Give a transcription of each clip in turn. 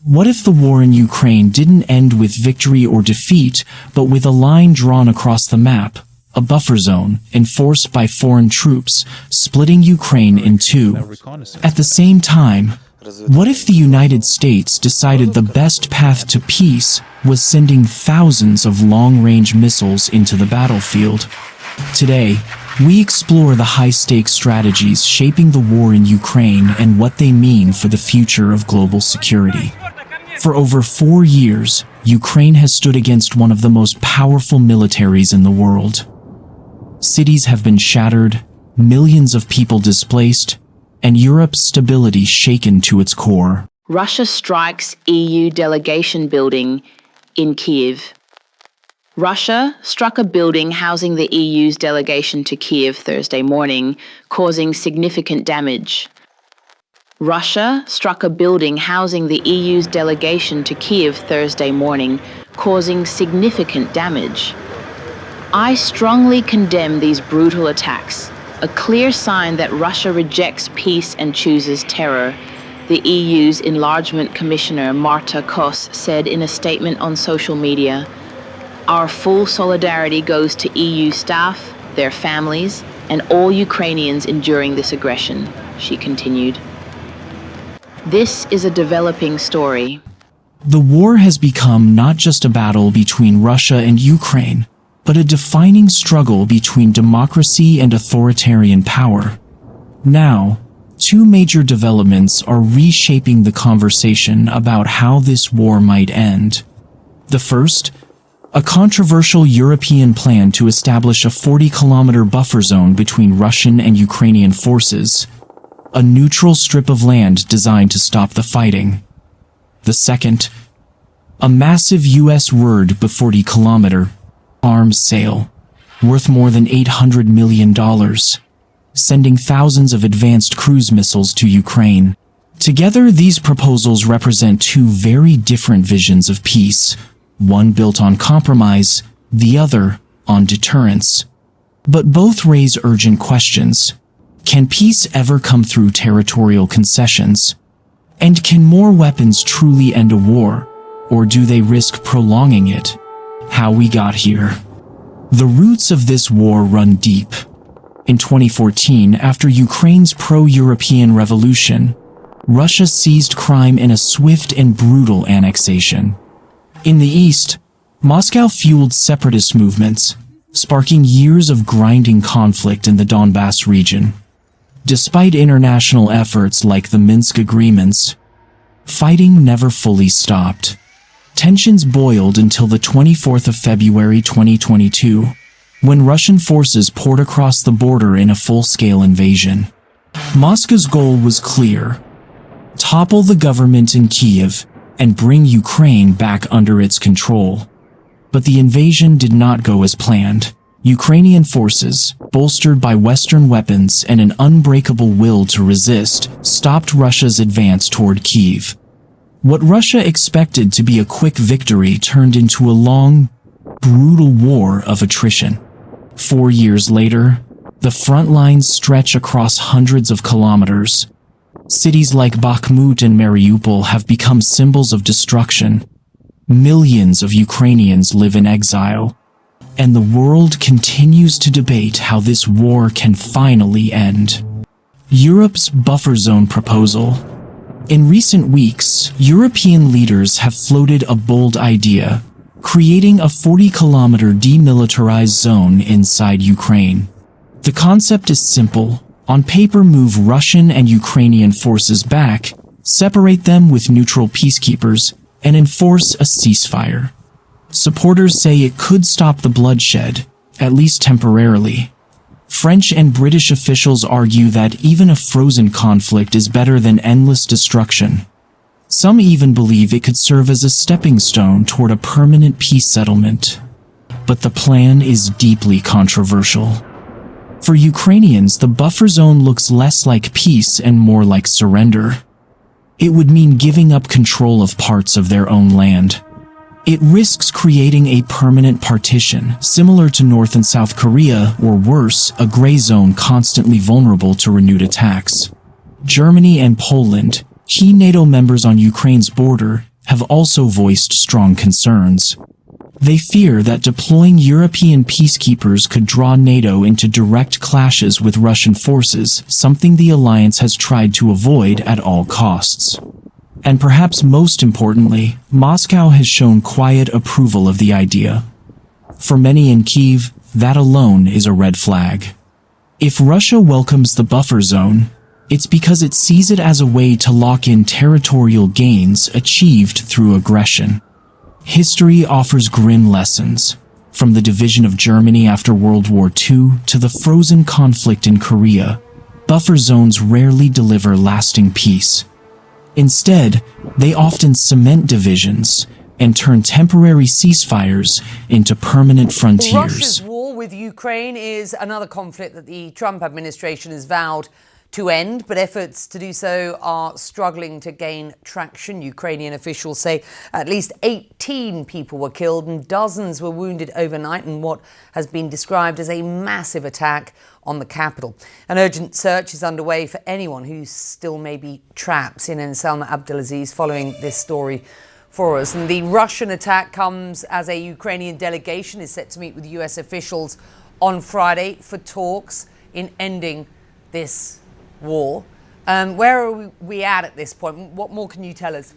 What if the war in Ukraine didn't end with victory or defeat, but with a line drawn across the map, a buffer zone, enforced by foreign troops, splitting Ukraine in two? At the same time, what if the United States decided the best path to peace was sending thousands of long-range missiles into the battlefield? Today, we explore the high-stakes strategies shaping the war in Ukraine and what they mean for the future of global security. For over 4 years, Ukraine has stood against one of the most powerful militaries in the world. Cities have been shattered, millions of people displaced, and Europe's stability shaken to its core. Russia strikes EU delegation building in Kyiv. Russia struck a building housing the EU's delegation to Kyiv Thursday morning, causing significant damage. Russia struck a building housing the EU's delegation to Kyiv Thursday morning, causing significant damage. I strongly condemn these brutal attacks, a clear sign that Russia rejects peace and chooses terror, the EU's Enlargement Commissioner Marta Kos said in a statement on social media. Our full solidarity goes to EU staff, their families, and all Ukrainians enduring this aggression, she continued. This is a developing story. The war has become not just a battle between Russia and Ukraine, but a defining struggle between democracy and authoritarian power. Now, two major developments are reshaping the conversation about how this war might end. The first, a controversial European plan to establish a 40-kilometer buffer zone between Russian and Ukrainian forces, a neutral strip of land designed to stop the fighting. The second, a massive U.S. word 40-kilometer arms sale, worth more than $800 million, sending thousands of advanced cruise missiles to Ukraine. Together, these proposals represent two very different visions of peace, one built on compromise, the other on deterrence. But both raise urgent questions. Can peace ever come through territorial concessions? And can more weapons truly end a war, or do they risk prolonging it? How we got here. The roots of this war run deep. In 2014, after Ukraine's pro-European revolution, Russia seized crime in a swift and brutal annexation. In the east, Moscow fueled separatist movements, sparking years of grinding conflict in the Donbass region. Despite international efforts like the Minsk agreements, fighting never fully stopped. Tensions boiled until the 24th of February 2022, when Russian forces poured across the border in a full-scale invasion. Moscow's goal was clear: topple the government in Kyiv and bring Ukraine back under its control. But the invasion did not go as planned. Ukrainian forces, bolstered by Western weapons and an unbreakable will to resist, stopped Russia's advance toward Kyiv. What Russia expected to be a quick victory turned into a long, brutal war of attrition. 4 years later, the front lines stretch across hundreds of kilometers. Cities like Bakhmut and Mariupol have become symbols of destruction. Millions of Ukrainians live in exile, and the world continues to debate how this war can finally end. Europe's buffer zone proposal. In recent weeks, European leaders have floated a bold idea, creating a 40-kilometer demilitarized zone inside Ukraine. The concept is simple. On paper, move Russian and Ukrainian forces back, separate them with neutral peacekeepers, and enforce a ceasefire. Supporters say it could stop the bloodshed, at least temporarily. French and British officials argue that even a frozen conflict is better than endless destruction. Some even believe it could serve as a stepping stone toward a permanent peace settlement. But the plan is deeply controversial. For Ukrainians, the buffer zone looks less like peace and more like surrender. It would mean giving up control of parts of their own land. It risks creating a permanent partition, similar to North and South Korea, or worse, a gray zone constantly vulnerable to renewed attacks. Germany and Poland, key NATO members on Ukraine's border, have also voiced strong concerns. They fear that deploying European peacekeepers could draw NATO into direct clashes with Russian forces, something the alliance has tried to avoid at all costs. And perhaps most importantly, Moscow has shown quiet approval of the idea. For many in Kyiv, that alone is a red flag. If Russia welcomes the buffer zone, it's because it sees it as a way to lock in territorial gains achieved through aggression. History offers grim lessons, from the division of Germany after World War II to the frozen conflict in Korea. Buffer zones rarely deliver lasting peace. Instead, they often cement divisions and turn temporary ceasefires into permanent frontiers. Russia's war with Ukraine is another conflict that the Trump administration has vowed to end, but efforts to do so are struggling to gain traction. Ukrainian officials say at least 18 people were killed and dozens were wounded overnight in what has been described as a massive attack on the capital. An urgent search is underway for anyone who still may be trapped. CNN's Salma Abdelaziz following this story for us. And the Russian attack comes as a Ukrainian delegation is set to meet with US officials on Friday for talks in ending this war. Where are we at this point? What more can you tell us?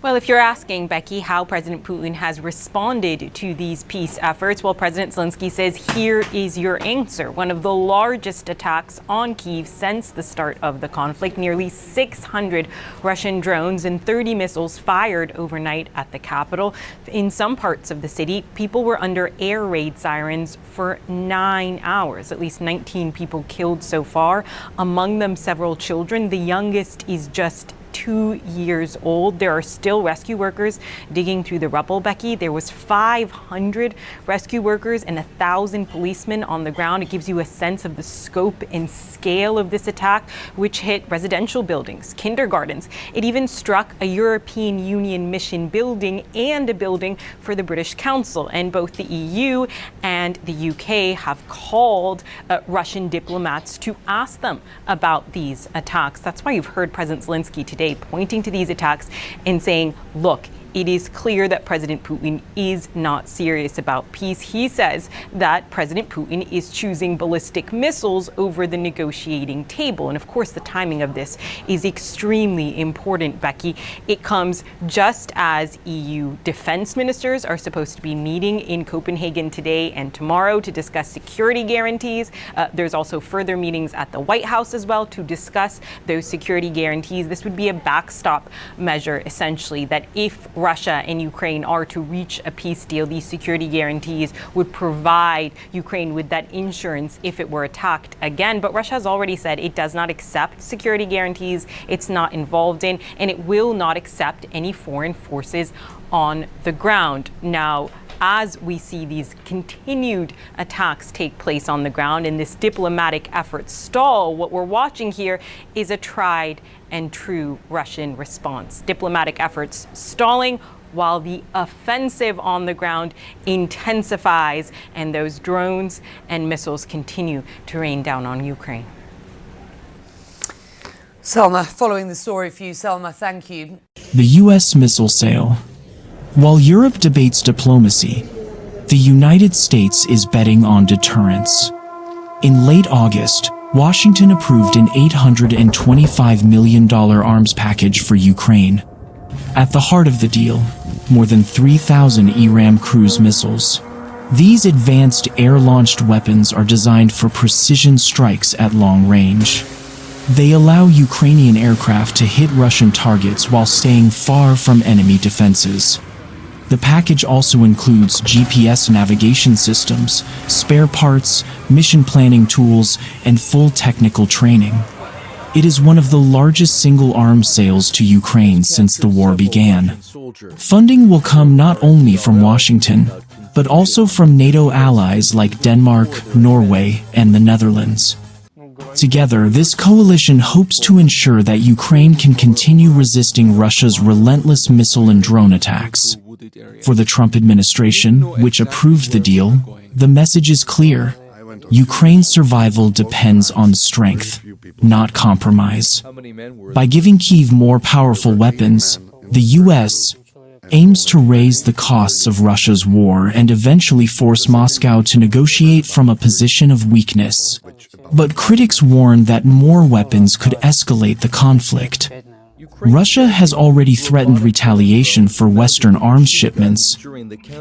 Well, if you're asking, Becky, how President Putin has responded to these peace efforts, well, President Zelensky says, here is your answer. One of the largest attacks on Kyiv since the start of the conflict. Nearly 600 Russian drones and 30 missiles fired overnight at the capital. In some parts of the city, people were under air raid sirens for 9 hours. At least 19 people killed so far, among them several children. The youngest is just 2 years old. There are still rescue workers digging through the rubble, Becky. There was 500 rescue workers and 1,000 policemen on the ground. It gives you a sense of the scope and scale of this attack, which hit residential buildings, kindergartens. It even struck a European Union mission building and a building for the British Council. And both the EU and the UK have called Russian diplomats to ask them about these attacks. That's why you've heard President Zelensky today pointing to these attacks and saying, look, it is clear that President Putin is not serious about peace. He says that President Putin is choosing ballistic missiles over the negotiating table. And of course, the timing of this is extremely important, Becky. It comes just as EU defense ministers are supposed to be meeting in Copenhagen today and tomorrow to discuss security guarantees. There's also further meetings at the White House as well to discuss those security guarantees. This would be a backstop measure, essentially, that if Russia and Ukraine are to reach a peace deal, these security guarantees would provide Ukraine with that insurance if it were attacked again. But Russia has already said it does not accept security guarantees it's not involved in, and it will not accept any foreign forces on the ground. Now, as we see these continued attacks take place on the ground and this diplomatic effort stall, what we're watching here is a tried and true Russian response. Diplomatic efforts stalling while the offensive on the ground intensifies and those drones and missiles continue to rain down on Ukraine. Salma, following the story for you. Salma, thank you. The U.S. missile sale. While Europe debates diplomacy, the United States is betting on deterrence. In late August, Washington approved an $825 million arms package for Ukraine. At the heart of the deal, more than 3,000 ERAM cruise missiles. These advanced air-launched weapons are designed for precision strikes at long range. They allow Ukrainian aircraft to hit Russian targets while staying far from enemy defenses. The package also includes GPS navigation systems, spare parts, mission planning tools, and full technical training. It is one of the largest single arms sales to Ukraine since the war began. Funding will come not only from Washington, but also from NATO allies like Denmark, Norway, and the Netherlands. Together, this coalition hopes to ensure that Ukraine can continue resisting Russia's relentless missile and drone attacks. For the Trump administration, which approved the deal, the message is clear. Ukraine's survival depends on strength, not compromise. By giving Kyiv more powerful weapons, The US aims to raise the costs of Russia's war and eventually force Moscow to negotiate from a position of weakness. But critics warn that more weapons could escalate the conflict. Russia has already threatened retaliation for Western arms shipments,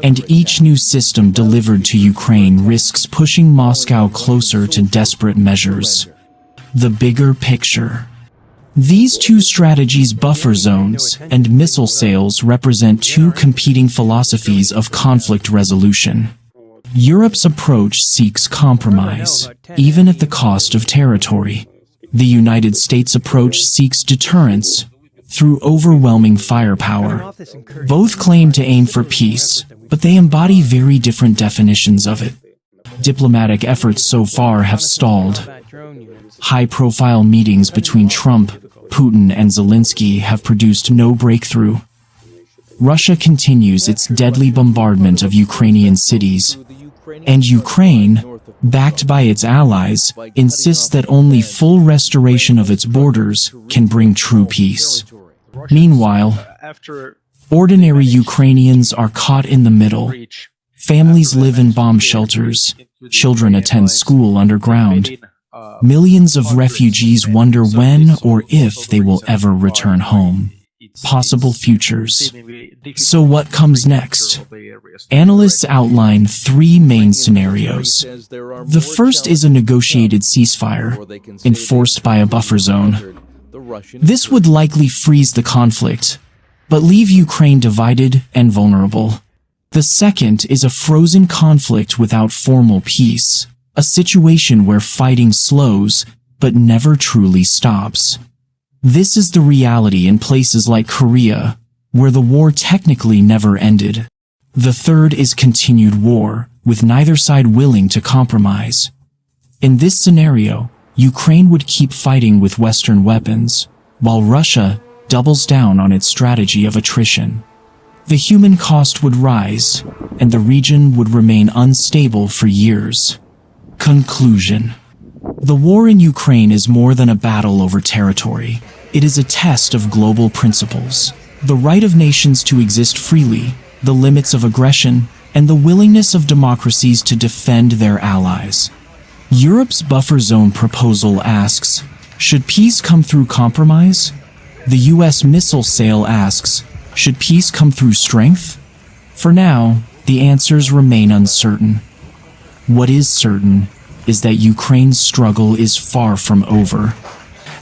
and each new system delivered to Ukraine risks pushing Moscow closer to desperate measures. The bigger picture. These two strategies, buffer zones and missile sales, represent two competing philosophies of conflict resolution. Europe's approach seeks compromise, even at the cost of territory. The United States' approach seeks deterrence through overwhelming firepower. Both claim to aim for peace, but they embody very different definitions of it. Diplomatic efforts so far have stalled. High-profile meetings between Trump, Putin, and Zelensky have produced no breakthrough. Russia continues its deadly bombardment of Ukrainian cities, and Ukraine, backed by its allies, insists that only full restoration of its borders can bring true peace. Meanwhile, ordinary Ukrainians are caught in the middle. Families live in bomb shelters. Children attend school underground. Millions of refugees wonder when or if they will ever return home. Possible futures. So what comes next? Analysts outline three main scenarios. The first is a negotiated ceasefire, enforced by a buffer zone. This would likely freeze the conflict, but leave Ukraine divided and vulnerable. The second is a frozen conflict without formal peace, a situation where fighting slows but never truly stops. This is the reality in places like Korea, where the war technically never ended. The third is continued war, with neither side willing to compromise. In this scenario, Ukraine would keep fighting with Western weapons, while Russia doubles down on its strategy of attrition. The human cost would rise, and the region would remain unstable for years. Conclusion. The war in Ukraine is more than a battle over territory. It is a test of global principles. The right of nations to exist freely, the limits of aggression, and the willingness of democracies to defend their allies. Europe's buffer zone proposal asks, should peace come through compromise? The US missile sale asks, should peace come through strength? For now, the answers remain uncertain. What is certain is that Ukraine's struggle is far from over,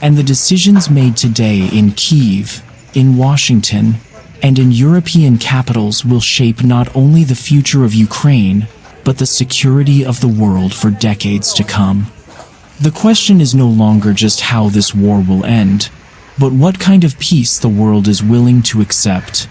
and the decisions made today in Kyiv, in Washington, and in European capitals will shape not only the future of Ukraine, but the security of the world for decades to come. The question is no longer just how this war will end, but what kind of peace the world is willing to accept.